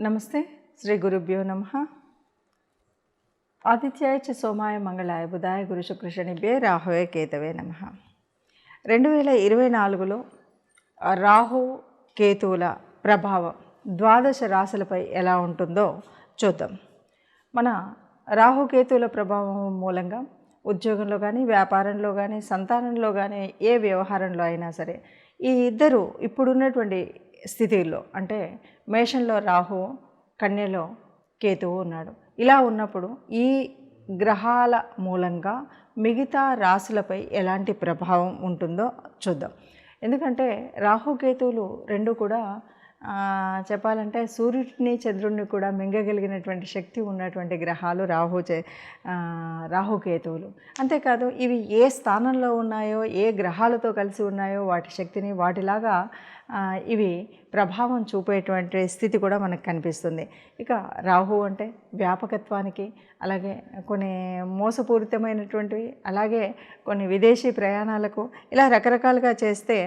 నమస్తే. శ్రీ గురుభ్యో నమః. ఆదిత్యాయ చ సోమాయ మంగళాయ బుధాయ గురు శుక్ర శనిభ్యే రాహవే కేతవే నమః. 2024లో రాహు కేతువుల ప్రభావం ద్వాదశ రాశులపై ఎలా ఉంటుందో చూద్దాం. మన రాహుకేతువుల ప్రభావం మూలంగా ఉద్యోగంలో కానీ, వ్యాపారంలో కానీ, సంతానంలో కానీ, ఏ వ్యవహారంలో అయినా సరే ఈ ఇద్దరు ఇప్పుడున్నటువంటి స్థితిలో అంటే మేషంలో రాహు, కన్యలో కేతువు ఉన్నాడు. ఇలా ఉన్నప్పుడు ఈ గ్రహాల మూలంగా మిగతా రాశులపై ఎలాంటి ప్రభావం ఉంటుందో చూద్దాం. ఎందుకంటే రాహుకేతువులు రెండు కూడా చెప్పాలంటే సూర్యుడిని చంద్రుడిని కూడా మింగగలిగినటువంటి శక్తి ఉన్నటువంటి గ్రహాలు రాహుకేతువులు. అంతేకాదు ఇవి ఏ స్థానంలో ఉన్నాయో, ఏ గ్రహాలతో కలిసి ఉన్నాయో వాటి శక్తిని వాటిలాగా ఇవి ప్రభావం చూపేటువంటి స్థితి కూడా మనకు కనిపిస్తుంది. ఇక రాహు అంటే వ్యాపకత్వానికి, అలాగే కొన్ని మోసపూరితమైనటువంటివి, అలాగే కొన్ని విదేశీ ప్రయాణాలకు ఇలా రకరకాలుగా చేస్తే,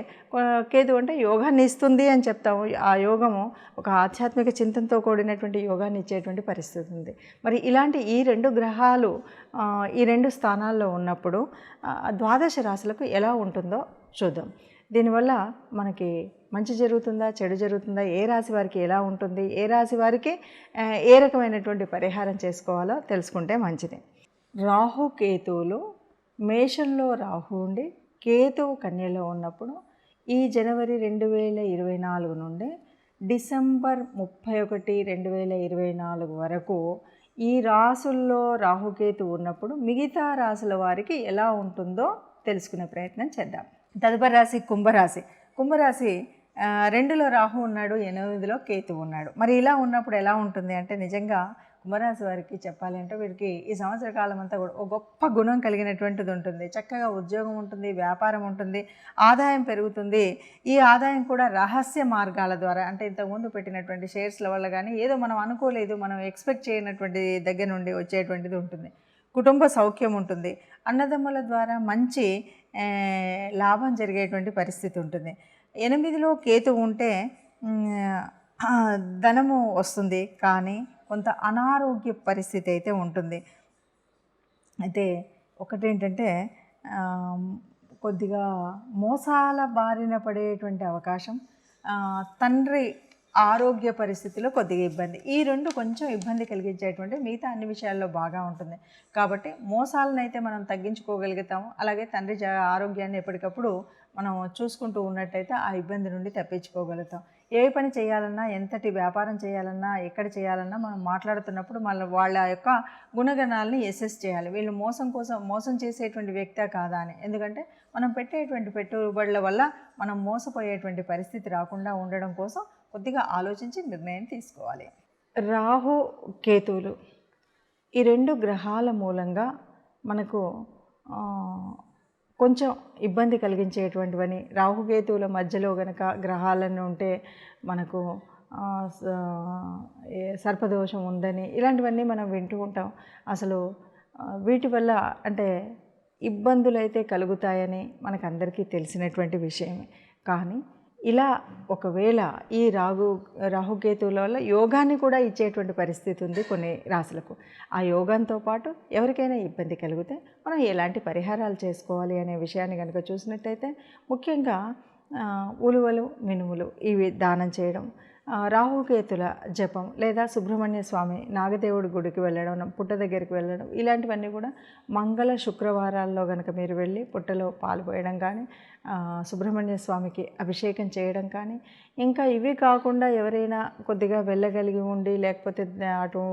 కేతు అంటే యోగాన్ని ఇస్తుంది అని చెప్తాము. ఆ యోగము ఒక ఆధ్యాత్మిక చింతనతో కూడినటువంటి యోగాన్ని ఇచ్చేటువంటి పరిస్థితి ఉంది. మరి ఇలాంటి ఈ రెండు గ్రహాలు ఈ రెండు స్థానాల్లో ఉన్నప్పుడు ద్వాదశ రాశులకు ఎలా ఉంటుందో చూద్దాం. దీనివల్ల మనకి మంచి జరుగుతుందా, చెడు జరుగుతుందా, ఏ రాశి వారికి ఎలా ఉంటుంది, ఏ రాశి వారికి ఏ రకమైనటువంటి పరిహారం చేసుకోవాలో తెలుసుకుంటే మంచిది. రాహుకేతువులు మేషంలో రాహు ఉండి కేతువు కన్యలో ఉన్నప్పుడు ఈ జనవరి 2024 నుండి డిసెంబర్ 31, 2024 వరకు ఈ రాశుల్లో రాహుకేతు ఉన్నప్పుడు మిగతా రాశుల వారికి ఎలా ఉంటుందో తెలుసుకునే ప్రయత్నం చేద్దాం. తదుపరి రాశి కుంభరాశి. కుంభరాశి 2లో రాహు ఉన్నాడు, 8లో కేతు ఉన్నాడు. మరి ఇలా ఉన్నప్పుడు ఎలా ఉంటుంది అంటే నిజంగా కుంభరాశి వారికి చెప్పాలంటే వీరికి ఈ సంవత్సర కాలం అంతా కూడా ఒక గొప్ప గుణం కలిగినటువంటిది ఉంటుంది. చక్కగా ఉద్యోగం ఉంటుంది, వ్యాపారం ఉంటుంది, ఆదాయం పెరుగుతుంది. ఈ ఆదాయం కూడా రహస్య మార్గాల ద్వారా, అంటే ఇంతకుముందు పెట్టినటువంటి షేర్స్ల వల్ల కానీ, ఏదో మనం అనుకోలేదు, మనం ఎక్స్పెక్ట్ చేయనటువంటి దగ్గర నుండి వచ్చేటువంటిది ఉంటుంది. కుటుంబ సౌఖ్యం ఉంటుంది. అన్నదమ్ముల ద్వారా మంచి లాభం జరిగేటువంటి పరిస్థితి ఉంటుంది. 8లో కేతు ఉంటే ధనము వస్తుంది, కానీ కొంత అనారోగ్య పరిస్థితి అయితే ఉంటుంది. అయితే ఒకటేంటంటే కొద్దిగా మోసాల బారిన పడేటువంటి అవకాశం, తండ్రి ఆరోగ్య పరిస్థితిలో కొద్దిగా ఇబ్బంది, ఈ రెండు కొంచెం ఇబ్బంది కలిగించేటువంటి, మిగతా అన్ని విషయాల్లో బాగా ఉంటుంది. కాబట్టి మోసాలను అయితే మనం తగ్గించుకోగలుగుతాము. అలాగే తండ్రి ఆరోగ్యాన్ని ఎప్పటికప్పుడు మనం చూసుకుంటూ ఉన్నట్టయితే ఆ ఇబ్బంది నుండి తప్పించుకోగలుగుతాం. ఏ పని చేయాలన్నా, ఎంతటి వ్యాపారం చేయాలన్నా, ఎక్కడ చేయాలన్నా మనం మాట్లాడుతున్నప్పుడు మళ్ళీ వాళ్ళ యొక్క గుణగణాలని అసెస్ చేయాలి. వీళ్ళు మోసం చేసేటువంటి వ్యక్తే కాదా అని. ఎందుకంటే మనం పెట్టేటువంటి పెట్టుబడుల వల్ల మనం మోసపోయేటువంటి పరిస్థితి రాకుండా ఉండడం కోసం కొద్దిగా ఆలోచించి నిర్ణయం తీసుకోవాలి. రాహు కేతువులు ఈ రెండు గ్రహాల మూలంగా మనకు కొంచెం ఇబ్బంది కలిగించేటువంటివని, రాహుకేతువుల మధ్యలో గనక గ్రహాలను ఉంటే మనకు సర్పదోషం ఉందని ఇలాంటివన్నీ మనం వింటూ ఉంటాం. అసలు వీటి వల్ల అంటే ఇబ్బందులు అయితే కలుగుతాయని మనకందరికీ తెలిసినటువంటి విషయమే. కానీ ఇలా ఒకవేళ ఈ రాహుకేతువుల వల్ల యోగాన్ని కూడా ఇచ్చేటువంటి పరిస్థితి ఉంది కొన్ని రాశులకు. ఆ యోగంతో పాటు ఎవరికైనా ఇబ్బంది కలిగితే మనం ఎలాంటి పరిహారాలు చేసుకోవాలి అనే విషయాన్ని కనుక చూసినట్టయితే, ముఖ్యంగా ఉలువలు, మినుములు ఇవి దానం చేయడం, రాహుకేతుల జపం, లేదా సుబ్రహ్మణ్య స్వామి నాగదేవుడి గుడికి వెళ్ళడం, పుట్ట దగ్గరికి వెళ్ళడం, ఇలాంటివన్నీ కూడా మంగళ శుక్రవారాల్లో కనుక మీరు వెళ్ళి పుట్టలో పాలు పోయడం కానీ, సుబ్రహ్మణ్య స్వామికి అభిషేకం చేయడం కానీ, ఇంకా ఇవి కాకుండా ఎవరైనా కొద్దిగా వెళ్ళగలిగి ఉండి లేకపోతే అటు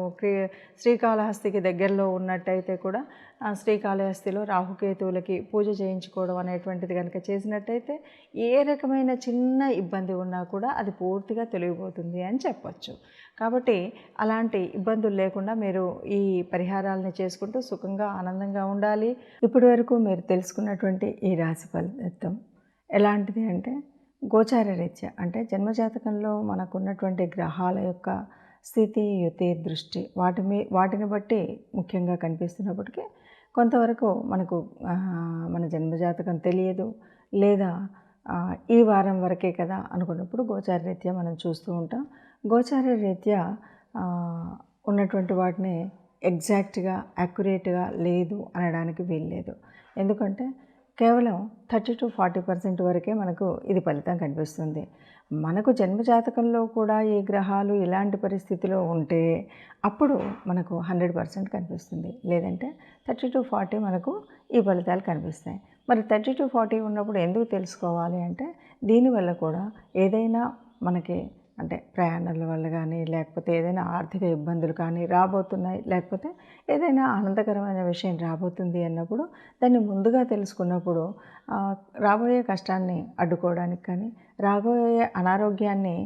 శ్రీకాళహస్తికి దగ్గరలో ఉన్నట్టయితే కూడా శ్రీకాళహస్తిలో రాహుకేతువులకి పూజ చేయించుకోవడం అనేటువంటిది కనుక చేసినట్టయితే ఏ రకమైన చిన్న ఇబ్బంది ఉన్నా కూడా అది పూర్తిగా తొలగిపోతుంది అని చెప్పచ్చు. కాబట్టి అలాంటి ఇబ్బందులు లేకుండా మీరు ఈ పరిహారాలని చేసుకుంటూ సుఖంగా ఆనందంగా ఉండాలి. ఇప్పటి వరకు మీరు తెలుసుకున్నటువంటి ఈ రాశి ఫలితం ఎలాంటిది అంటే, గోచార రీత్యా అంటే జన్మజాతకంలో మనకున్నటువంటి గ్రహాల యొక్క స్థితి, యుతి, దృష్టి వాటిని బట్టి ముఖ్యంగా కనిపిస్తున్నప్పటికీ కొంతవరకు మనకు మన జన్మజాతకం తెలియదు, లేదా ఈ వారం వరకే కదా అనుకున్నప్పుడు గోచార రీత్యా మనం చూస్తూ ఉంటాం. గోచార రీత్యా ఉన్నటువంటి వాటిని ఎగ్జాక్ట్గా యాక్యురేట్గా లేదు అనడానికి వీల్లేదు. ఎందుకంటే కేవలం 30-40% వరకే మనకు ఇది ఫలితం కనిపిస్తుంది. మనకు జన్మజాతకంలో కూడా ఈ గ్రహాలు ఇలాంటి పరిస్థితిలో ఉంటే అప్పుడు మనకు 100% కనిపిస్తుంది. లేదంటే 30-40 మనకు ఈ ఫలితాలు కనిపిస్తాయి. మరి 30-40 ఉన్నప్పుడు ఎందుకు తెలుసుకోవాలి అంటే దీనివల్ల కూడా ఏదైనా మనకి అంటే ప్రయాణాల వల్ల కానీ, లేకపోతే ఏదైనా ఆర్థిక ఇబ్బందులు కానీ రాబోతున్నాయి, లేకపోతే ఏదైనా ఆనందకరమైన విషయం రాబోతుంది అన్నప్పుడు దాన్ని ముందుగా తెలుసుకున్నప్పుడు రాబోయే కష్టాన్ని అడ్డుకోవడానికి కానీ, రాబోయే అనారోగ్యాన్ని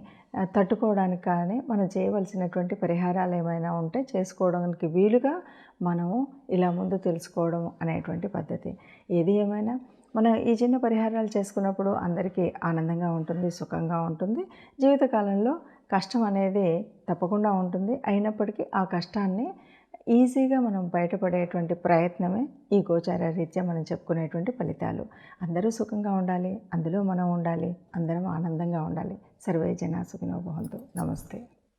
తట్టుకోవడానికి కానీ మనం చేయవలసినటువంటి పరిహారాలు ఏమైనా ఉంటే చేసుకోవడానికి వీలుగా మనము ఇలా ముందు తెలుసుకోవడం అనేటువంటి పద్ధతి. ఏది ఏమైనా మనం ఈ చిన్న పరిహారాలు చేసుకున్నప్పుడు అందరికీ ఆనందంగా ఉంటుంది, సుఖంగా ఉంటుంది. జీవితకాలంలో కష్టం అనేది తప్పకుండా ఉంటుంది. అయినప్పటికీ ఆ కష్టాన్ని ఈజీగా మనం బయటపడేటువంటి ప్రయత్నమే ఈ గోచార రీత్యా మనం చెప్పుకునేటువంటి ఫలితాలు. అందరూ సుఖంగా ఉండాలి, అందులో మనం ఉండాలి, అందరం ఆనందంగా ఉండాలి. సర్వే జనా సుఖినో భవంతు. నమస్తే.